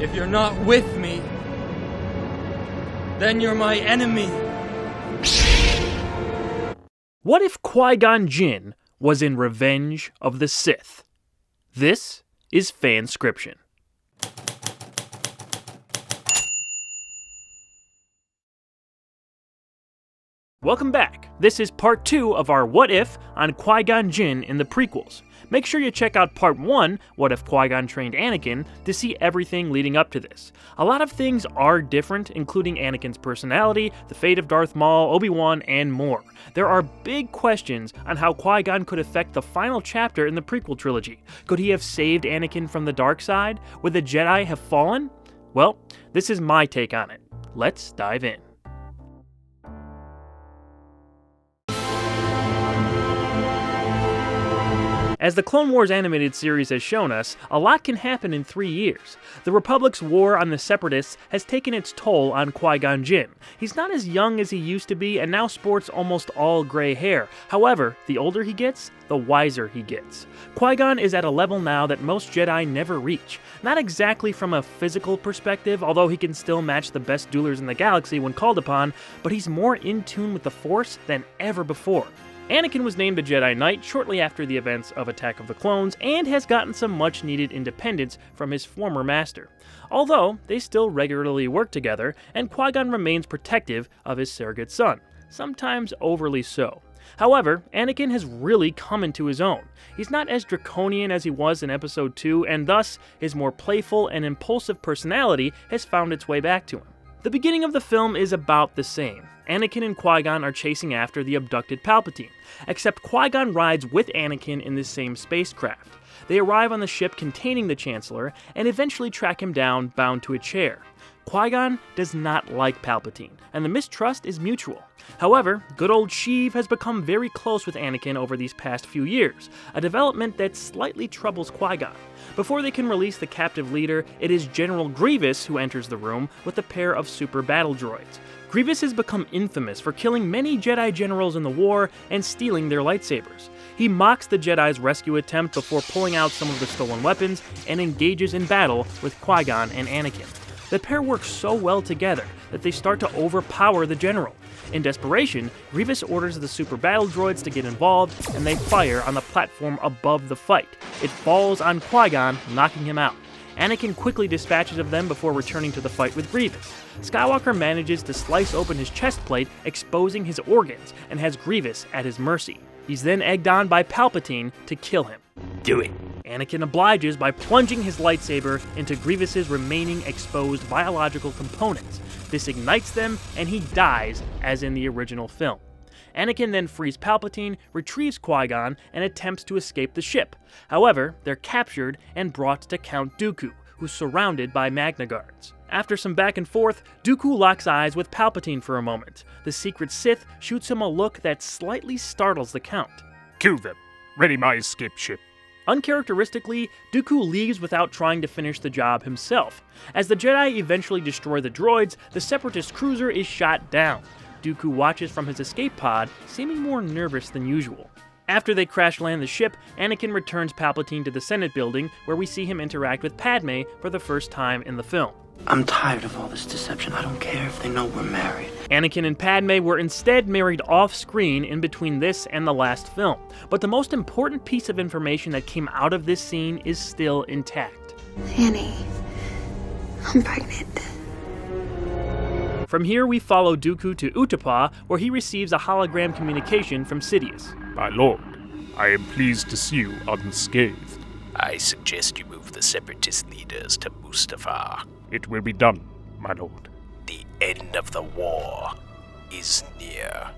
If you're not with me, then you're my enemy. What if Qui Gon Jinn was in Revenge of the Sith? This is Fanscription. Welcome back. This is part 2 of our What If on Qui Gon Jinn in the prequels. Make sure you check out part 1, What If Qui-Gon Trained Anakin, to see everything leading up to this. A lot of things are different, including Anakin's personality, the fate of Darth Maul, Obi-Wan, and more. There are big questions on how Qui-Gon could affect the final chapter in the prequel trilogy. Could he have saved Anakin from the dark side? Would the Jedi have fallen? Well, this is my take on it. Let's dive in. As the Clone Wars animated series has shown us, a lot can happen in 3 years. The Republic's war on the Separatists has taken its toll on Qui-Gon Jinn. He's not as young as he used to be and now sports almost all gray hair. However, the older he gets, the wiser he gets. Qui-Gon is at a level now that most Jedi never reach. Not exactly from a physical perspective, although he can still match the best duelers in the galaxy when called upon, but he's more in tune with the Force than ever before. Anakin was named a Jedi Knight shortly after the events of Attack of the Clones and has gotten some much-needed independence from his former master. Although, they still regularly work together, and Qui-Gon remains protective of his surrogate son, sometimes overly so. However, Anakin has really come into his own. He's not as draconian as he was in Episode 2, and thus, his more playful and impulsive personality has found its way back to him. The beginning of the film is about the same. Anakin and Qui-Gon are chasing after the abducted Palpatine, except Qui-Gon rides with Anakin in the same spacecraft. They arrive on the ship containing the Chancellor and eventually track him down, bound to a chair. Qui-Gon does not like Palpatine, and the mistrust is mutual. However, good old Sheev has become very close with Anakin over these past few years, a development that slightly troubles Qui-Gon. Before they can release the captive leader, it is General Grievous who enters the room with a pair of super battle droids. Grievous has become infamous for killing many Jedi generals in the war and stealing their lightsabers. He mocks the Jedi's rescue attempt before pulling out some of the stolen weapons and engages in battle with Qui-Gon and Anakin. The pair work so well together that they start to overpower the general. In desperation, Grievous orders the super battle droids to get involved, and they fire on the platform above the fight. It falls on Qui-Gon, knocking him out. Anakin quickly dispatches of them before returning to the fight with Grievous. Skywalker manages to slice open his chest plate, exposing his organs, and has Grievous at his mercy. He's then egged on by Palpatine to kill him. Do it! Anakin obliges by plunging his lightsaber into Grievous's remaining exposed biological components. This ignites them, and he dies, as in the original film. Anakin then frees Palpatine, retrieves Qui-Gon, and attempts to escape the ship. However, they're captured and brought to Count Dooku, who's surrounded by Magna Guards. After some back and forth, Dooku locks eyes with Palpatine for a moment. The secret Sith shoots him a look that slightly startles the Count. Kill them. Ready my escape ship. Uncharacteristically, Dooku leaves without trying to finish the job himself. As the Jedi eventually destroy the droids, the Separatist cruiser is shot down. Dooku watches from his escape pod, seeming more nervous than usual. After they crash-land the ship, Anakin returns Palpatine to the Senate building, where we see him interact with Padme for the first time in the film. I'm tired of all this deception. I don't care if they know we're married. Anakin and Padme were instead married off-screen in between this and the last film, but the most important piece of information that came out of this scene is still intact. Annie, I'm pregnant. From here, we follow Dooku to Utapau, where he receives a hologram communication from Sidious. My lord, I am pleased to see you unscathed. I suggest you move the Separatist leaders to Mustafar. It will be done, my lord. The end of the war is near.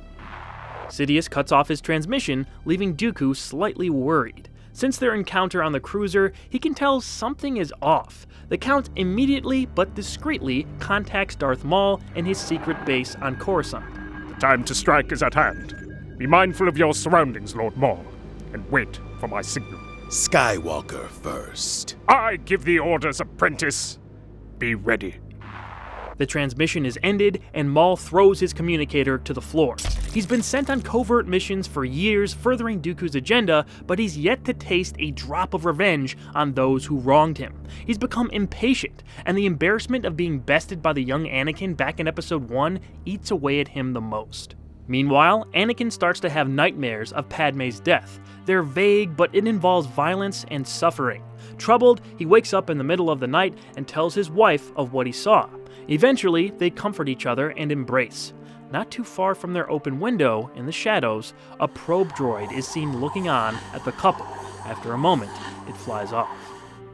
Sidious cuts off his transmission, leaving Dooku slightly worried. Since their encounter on the cruiser, he can tell something is off. The Count immediately but discreetly contacts Darth Maul and his secret base on Coruscant. The time to strike is at hand. Be mindful of your surroundings, Lord Maul, and wait for my signal. Skywalker first. I give the orders, apprentice. Be ready. The transmission is ended, and Maul throws his communicator to the floor. He's been sent on covert missions for years, furthering Dooku's agenda, but he's yet to taste a drop of revenge on those who wronged him. He's become impatient, and the embarrassment of being bested by the young Anakin back in Episode 1 eats away at him the most. Meanwhile, Anakin starts to have nightmares of Padme's death. They're vague, but it involves violence and suffering. Troubled, he wakes up in the middle of the night and tells his wife of what he saw. Eventually, they comfort each other and embrace. Not too far from their open window, in the shadows, a probe droid is seen looking on at the couple. After a moment, it flies off.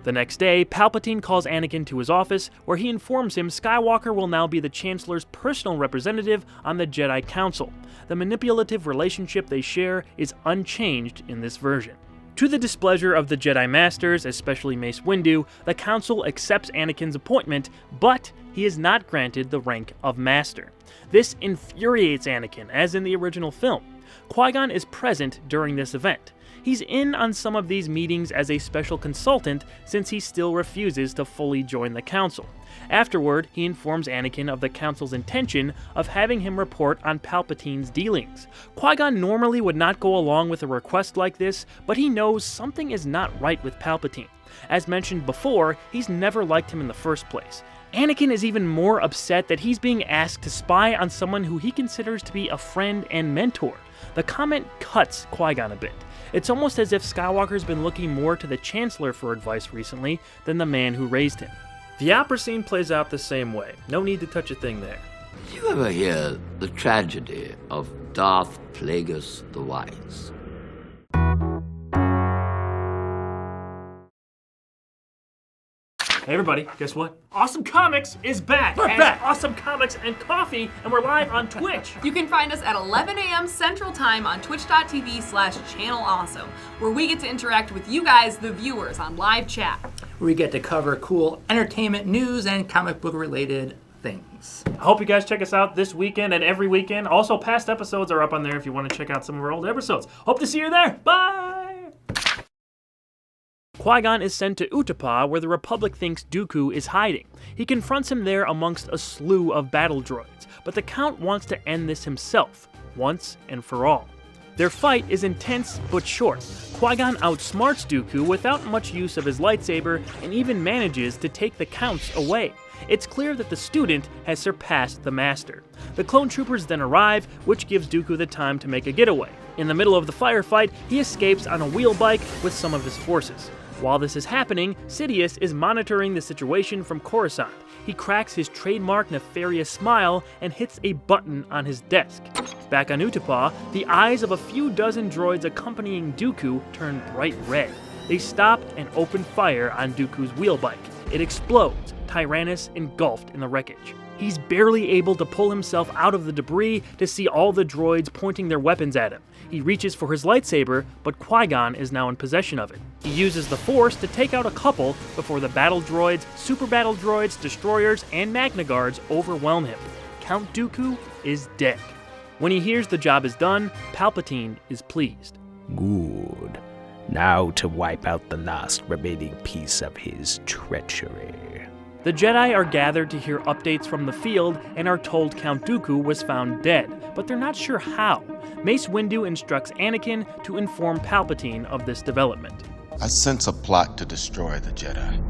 The next day, Palpatine calls Anakin to his office, where he informs him Skywalker will now be the Chancellor's personal representative on the Jedi Council. The manipulative relationship they share is unchanged in this version. To the displeasure of the Jedi Masters, especially Mace Windu, the Council accepts Anakin's appointment, but he is not granted the rank of Master. This infuriates Anakin, as in the original film. Qui-Gon is present during this event. He's in on some of these meetings as a special consultant since he still refuses to fully join the Council. Afterward, he informs Anakin of the Council's intention of having him report on Palpatine's dealings. Qui-Gon normally would not go along with a request like this, but he knows something is not right with Palpatine. As mentioned before, he's never liked him in the first place. Anakin is even more upset that he's being asked to spy on someone who he considers to be a friend and mentor. The comment cuts Qui-Gon a bit. It's almost as if Skywalker's been looking more to the Chancellor for advice recently than the man who raised him. The opera scene plays out the same way. No need to touch a thing there. Did you ever hear the tragedy of Darth Plagueis the Wise? Hey everybody, guess what? Awesome Comics is back! We're back! Awesome Comics and Coffee, and we're live on Twitch! You can find us at 11 a.m. Central Time on twitch.tv/channelawesome, where we get to interact with you guys, the viewers, on live chat. We get to cover cool entertainment news and comic book related things. I hope you guys check us out this weekend and every weekend. Also, past episodes are up on there if you want to check out some of our old episodes. Hope to see you there! Bye! Qui-Gon is sent to Utapau, where the Republic thinks Dooku is hiding. He confronts him there amongst a slew of battle droids, but the Count wants to end this himself, once and for all. Their fight is intense but short. Qui-Gon outsmarts Dooku without much use of his lightsaber and even manages to take the Counts away. It's clear that the student has surpassed the Master. The clone troopers then arrive, which gives Dooku the time to make a getaway. In the middle of the firefight, he escapes on a wheel bike with some of his forces. While this is happening, Sidious is monitoring the situation from Coruscant. He cracks his trademark nefarious smile and hits a button on his desk. Back on Utapau, the eyes of a few dozen droids accompanying Dooku turn bright red. They stop and open fire on Dooku's wheel bike. It explodes, Tyrannus engulfed in the wreckage. He's barely able to pull himself out of the debris to see all the droids pointing their weapons at him. He reaches for his lightsaber, but Qui-Gon is now in possession of it. He uses the Force to take out a couple before the battle droids, super battle droids, destroyers, and Magna Guards overwhelm him. Count Dooku is dead. When he hears the job is done, Palpatine is pleased. Good. Now to wipe out the last remaining piece of his treachery. The Jedi are gathered to hear updates from the field and are told Count Dooku was found dead, but they're not sure how. Mace Windu instructs Anakin to inform Palpatine of this development. I sense a plot to destroy the Jedi.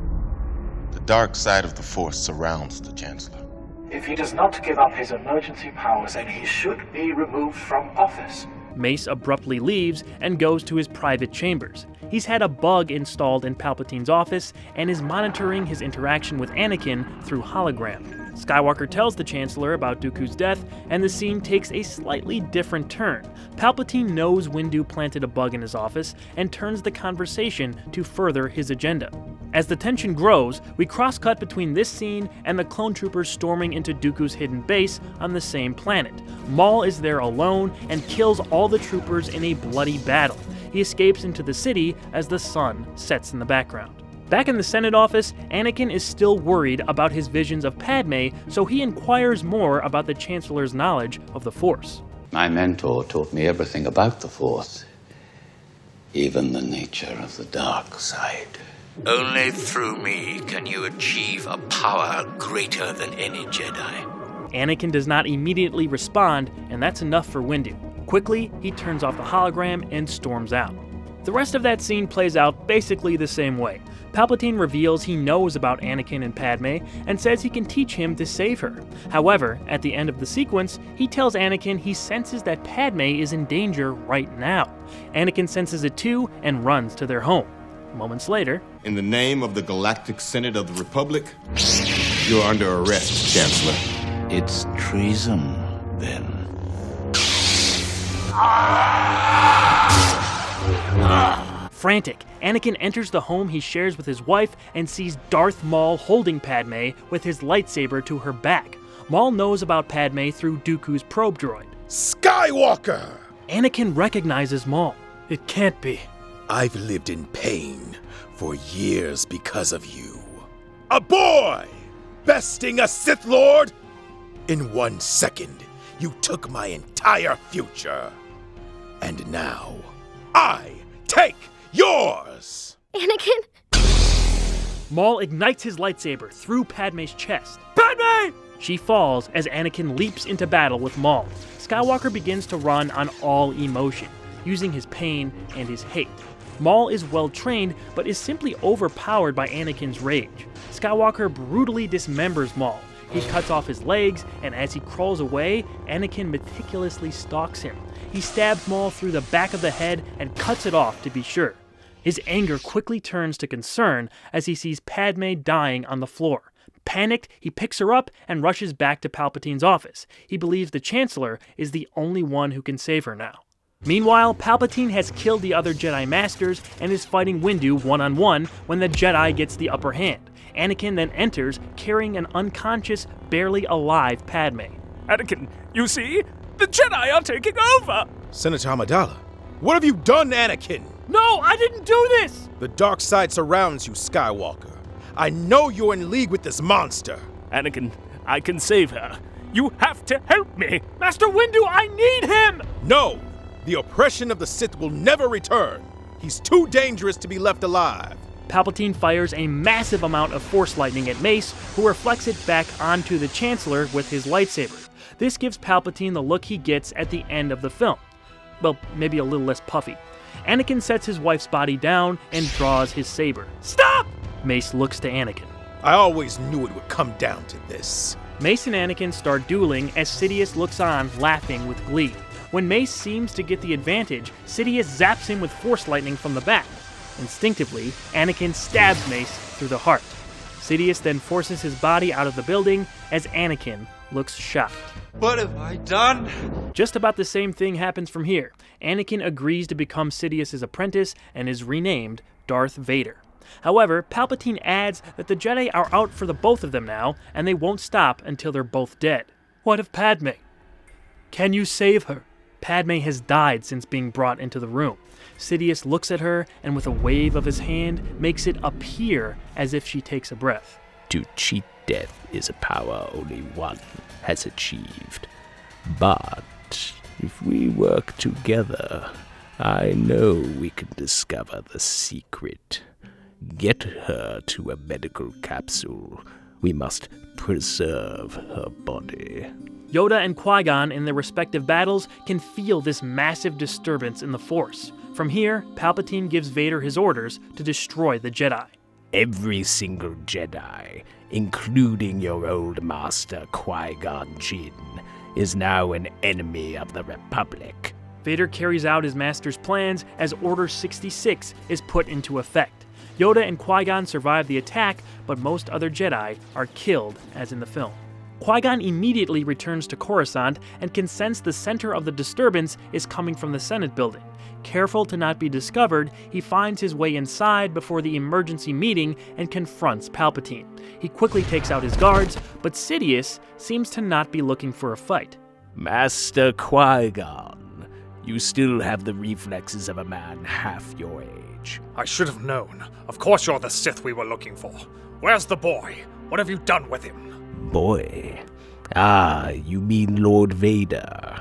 The dark side of the Force surrounds the Chancellor. If he does not give up his emergency powers, then he should be removed from office. Mace abruptly leaves and goes to his private chambers. He's had a bug installed in Palpatine's office and is monitoring his interaction with Anakin through hologram. Skywalker tells the Chancellor about Dooku's death, and the scene takes a slightly different turn. Palpatine knows Windu planted a bug in his office and turns the conversation to further his agenda. As the tension grows, we cross-cut between this scene and the clone troopers storming into Dooku's hidden base on the same planet. Maul is there alone and kills all the troopers in a bloody battle. He escapes into the city as the sun sets in the background. Back in the Senate office, Anakin is still worried about his visions of Padme, so he inquires more about the Chancellor's knowledge of the Force. My mentor taught me everything about the Force, even the nature of the dark side. Only through me can you achieve a power greater than any Jedi. Anakin does not immediately respond, and that's enough for Windu. Quickly, he turns off the hologram and storms out. The rest of that scene plays out basically the same way. Palpatine reveals he knows about Anakin and Padme and says he can teach him to save her. However, at the end of the sequence, he tells Anakin he senses that Padme is in danger right now. Anakin senses it too and runs to their home. Moments later, in the name of the Galactic Senate of the Republic, you're under arrest, Chancellor. It's treason, then. Frantic, Anakin enters the home he shares with his wife and sees Darth Maul holding Padme with his lightsaber to her back. Maul knows about Padme through Dooku's probe droid. Skywalker! Anakin recognizes Maul. It can't be. I've lived in pain for years because of you. A boy! Besting a Sith Lord? In 1 second, you took my entire future. And now, I take yours! Anakin? Maul ignites his lightsaber through Padme's chest. Padme! She falls as Anakin leaps into battle with Maul. Skywalker begins to run on all emotion, using his pain and his hate. Maul is well trained, but is simply overpowered by Anakin's rage. Skywalker brutally dismembers Maul. He cuts off his legs, and as he crawls away, Anakin meticulously stalks him. He stabs Maul through the back of the head and cuts it off to be sure. His anger quickly turns to concern as he sees Padme dying on the floor. Panicked, he picks her up and rushes back to Palpatine's office. He believes the Chancellor is the only one who can save her now. Meanwhile, Palpatine has killed the other Jedi Masters and is fighting Windu one-on-one when the Jedi gets the upper hand. Anakin then enters, carrying an unconscious, barely alive Padme. Anakin, you see? The Jedi are taking over! Senator Amidala, what have you done, Anakin? No, I didn't do this! The dark side surrounds you, Skywalker. I know you're in league with this monster. Anakin, I can save her. You have to help me! Master Windu, I need him! No! The oppression of the Sith will never return. He's too dangerous to be left alive. Palpatine fires a massive amount of Force lightning at Mace, who reflects it back onto the Chancellor with his lightsaber. This gives Palpatine the look he gets at the end of the film. Well, maybe a little less puffy. Anakin sets his wife's body down and draws his saber. Stop! Mace looks to Anakin. I always knew it would come down to this. Mace and Anakin start dueling as Sidious looks on, laughing with glee. When Mace seems to get the advantage, Sidious zaps him with Force lightning from the back. Instinctively, Anakin stabs Mace through the heart. Sidious then forces his body out of the building as Anakin looks shocked. What have I done? Just about the same thing happens from here. Anakin agrees to become Sidious's apprentice and is renamed Darth Vader. However, Palpatine adds that the Jedi are out for the both of them now, and they won't stop until they're both dead. What of Padme? Can you save her? Padme has died since being brought into the room. Sidious looks at her and with a wave of his hand makes it appear as if she takes a breath. To cheat death is a power only one has achieved. But if we work together, I know we can discover the secret. Get her to a medical capsule. We must preserve her body. Yoda and Qui-Gon in their respective battles can feel this massive disturbance in the Force. From here, Palpatine gives Vader his orders to destroy the Jedi. Every single Jedi, including your old master Qui-Gon Jinn, is now an enemy of the Republic. Vader carries out his master's plans as Order 66 is put into effect. Yoda and Qui-Gon survive the attack, but most other Jedi are killed, as in the film. Qui-Gon immediately returns to Coruscant and can sense the center of the disturbance is coming from the Senate building. Careful to not be discovered, he finds his way inside before the emergency meeting and confronts Palpatine. He quickly takes out his guards, but Sidious seems to not be looking for a fight. Master Qui-Gon, you still have the reflexes of a man half your age. I should have known. Of course you're the Sith we were looking for. Where's the boy? What have you done with him? Boy? Ah, you mean Lord Vader,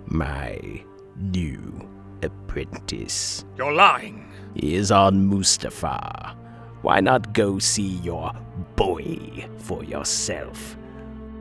my new apprentice. You're lying. He is on Mustafar. Why not go see your boy for yourself?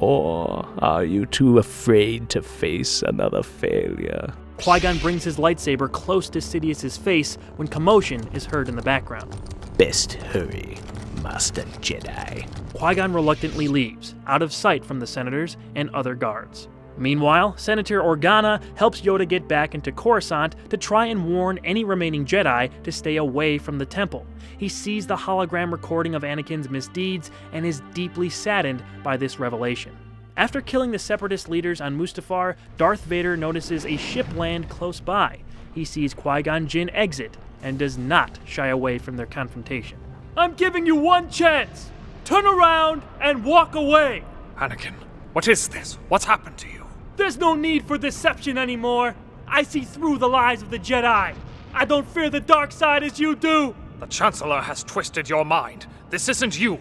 Or are you too afraid to face another failure? Qui-Gon brings his lightsaber close to Sidious's face when commotion is heard in the background. Best hurry, Master Jedi. Qui-Gon reluctantly leaves, out of sight from the senators and other guards. Meanwhile, Senator Organa helps Yoda get back into Coruscant to try and warn any remaining Jedi to stay away from the temple. He sees the hologram recording of Anakin's misdeeds and is deeply saddened by this revelation. After killing the Separatist leaders on Mustafar, Darth Vader notices a ship land close by. He sees Qui-Gon Jinn exit and does not shy away from their confrontation. "I'm giving you one chance! Turn around and walk away!" Anakin, what is this? What's happened to you? "There's no need for deception anymore. I see through the lies of the Jedi. I don't fear the dark side as you do." The Chancellor has twisted your mind. This isn't you.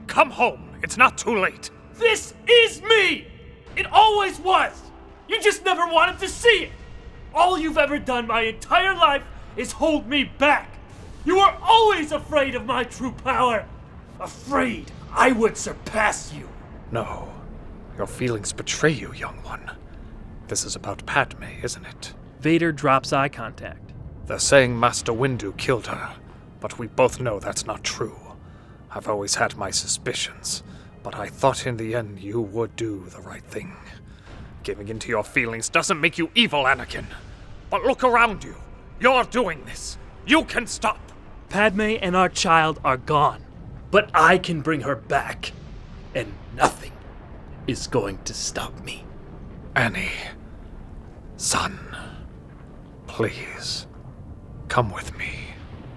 Come home. It's not too late. This is me! It always was! You just never wanted to see it! All you've ever done my entire life is hold me back! You were always afraid of my true power! Afraid I would surpass you! No. Your feelings betray you, young one. This is about Padme, isn't it? Vader drops eye contact. They're saying Master Windu killed her, but we both know that's not true. I've always had my suspicions, but I thought in the end you would do the right thing. Giving in to your feelings doesn't make you evil, Anakin. But look around you. You're doing this. You can stop. Padme and our child are gone, but I can bring her back, and nothing is going to stop me. Annie, son, please, come with me.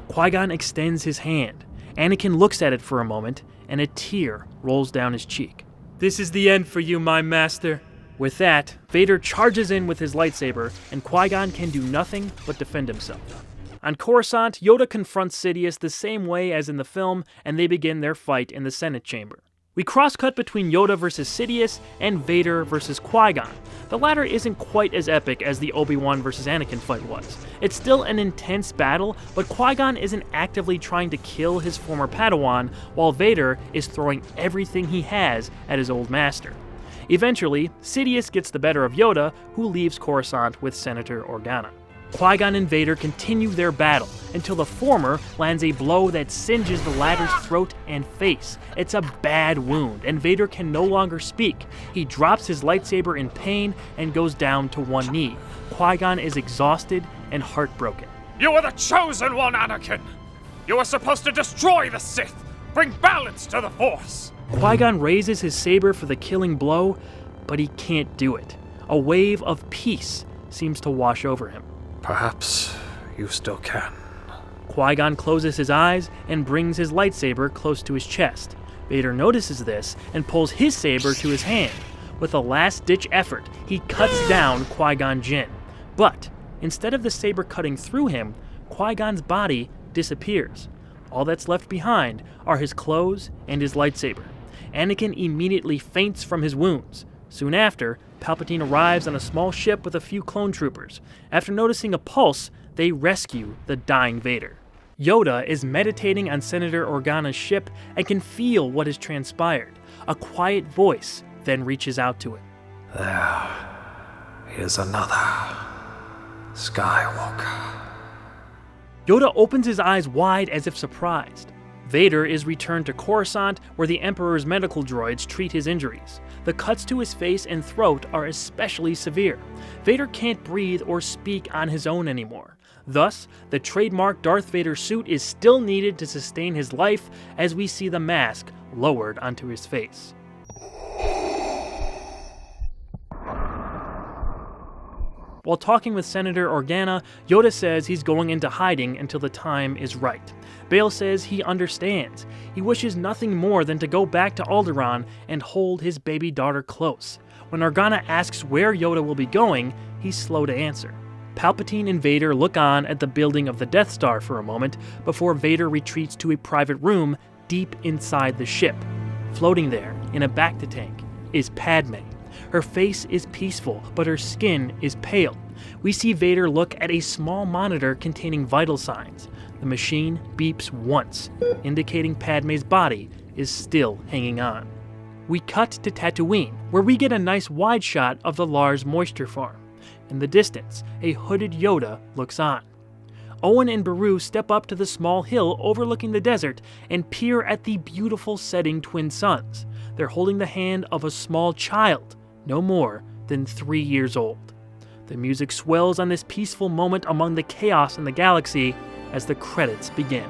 Qui-Gon extends his hand. Anakin looks at it for a moment, and a tear rolls down his cheek. "This is the end for you, my master." With that, Vader charges in with his lightsaber, and Qui-Gon can do nothing but defend himself. On Coruscant, Yoda confronts Sidious the same way as in the film, and they begin their fight in the Senate chamber. We cross-cut between Yoda versus Sidious and Vader versus Qui-Gon. The latter isn't quite as epic as the Obi-Wan versus Anakin fight was. It's still an intense battle, but Qui-Gon isn't actively trying to kill his former Padawan, while Vader is throwing everything he has at his old master. Eventually, Sidious gets the better of Yoda, who leaves Coruscant with Senator Organa. Qui-Gon and Vader continue their battle until the former lands a blow that singes the latter's throat and face. It's a bad wound, and Vader can no longer speak. He drops his lightsaber in pain and goes down to one knee. Qui-Gon is exhausted and heartbroken. You were the chosen one, Anakin! You were supposed to destroy the Sith! Bring balance to the Force! Qui-Gon raises his saber for the killing blow, but he can't do it. A wave of peace seems to wash over him. Perhaps you still can. Qui-Gon closes his eyes and brings his lightsaber close to his chest. Vader notices this and pulls his saber to his hand. With a last-ditch effort, he cuts down Qui-Gon Jinn. But instead of the saber cutting through him, Qui-Gon's body disappears. All that's left behind are his clothes and his lightsaber. Anakin immediately faints from his wounds. Soon after, Palpatine arrives on a small ship with a few clone troopers. After noticing a pulse, they rescue the dying Vader. Yoda is meditating on Senator Organa's ship and can feel what has transpired. A quiet voice then reaches out to him. There is another Skywalker. Yoda opens his eyes wide as if surprised. Vader is returned to Coruscant, where the Emperor's medical droids treat his injuries. The cuts to his face and throat are especially severe. Vader can't breathe or speak on his own anymore. Thus, the trademark Darth Vader suit is still needed to sustain his life as we see the mask lowered onto his face. While talking with Senator Organa, Yoda says he's going into hiding until the time is right. Bail says he understands. He wishes nothing more than to go back to Alderaan and hold his baby daughter close. When Organa asks where Yoda will be going, he's slow to answer. Palpatine and Vader look on at the building of the Death Star for a moment before Vader retreats to a private room deep inside the ship. Floating there, in a bacta tank, is Padme. Her face is peaceful, but her skin is pale. We see Vader look at a small monitor containing vital signs. The machine beeps once, indicating Padme's body is still hanging on. We cut to Tatooine, where we get a nice wide shot of the Lars moisture farm. In the distance, a hooded Yoda looks on. Owen and Beru step up to the small hill overlooking the desert and peer at the beautiful setting twin suns. They're holding the hand of a small child, no more than 3 years old. The music swells on this peaceful moment among the chaos in the galaxy as the credits begin.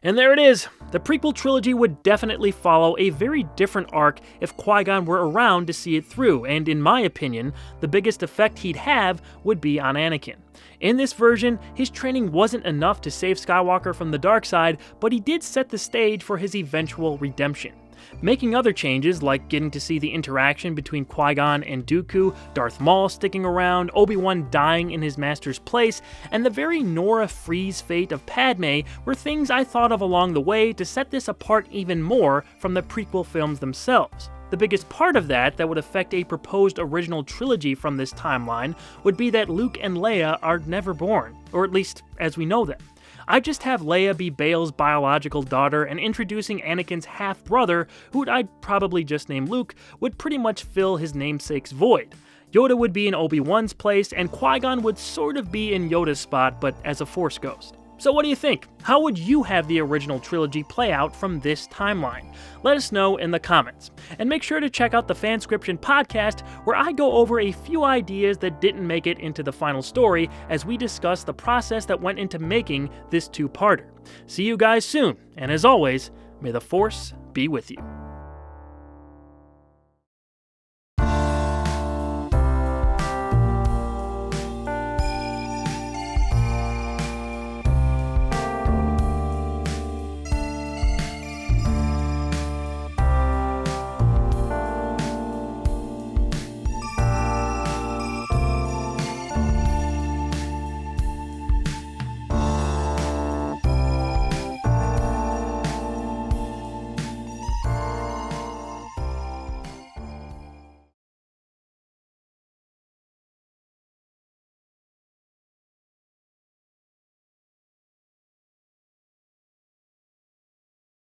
And there it is! The prequel trilogy would definitely follow a very different arc if Qui-Gon were around to see it through, and in my opinion, the biggest effect he'd have would be on Anakin. In this version, his training wasn't enough to save Skywalker from the dark side, but he did set the stage for his eventual redemption. Making other changes, like getting to see the interaction between Qui-Gon and Dooku, Darth Maul sticking around, Obi-Wan dying in his master's place, and the very Nora Freeze fate of Padme were things I thought of along the way to set this apart even more from the prequel films themselves. The biggest part of that would affect a proposed original trilogy from this timeline would be that Luke and Leia are never born, or at least as we know them. I'd just have Leia be Bail's biological daughter, and introducing Anakin's half-brother, who I'd probably just name Luke, would pretty much fill his namesake's void. Yoda would be in Obi-Wan's place, and Qui-Gon would sort of be in Yoda's spot, but as a Force ghost. So what do you think? How would you have the original trilogy play out from this timeline? Let us know in the comments. And make sure to check out the Fanscription podcast, where I go over a few ideas that didn't make it into the final story as we discuss the process that went into making this two-parter. See you guys soon, and as always, may the Force be with you.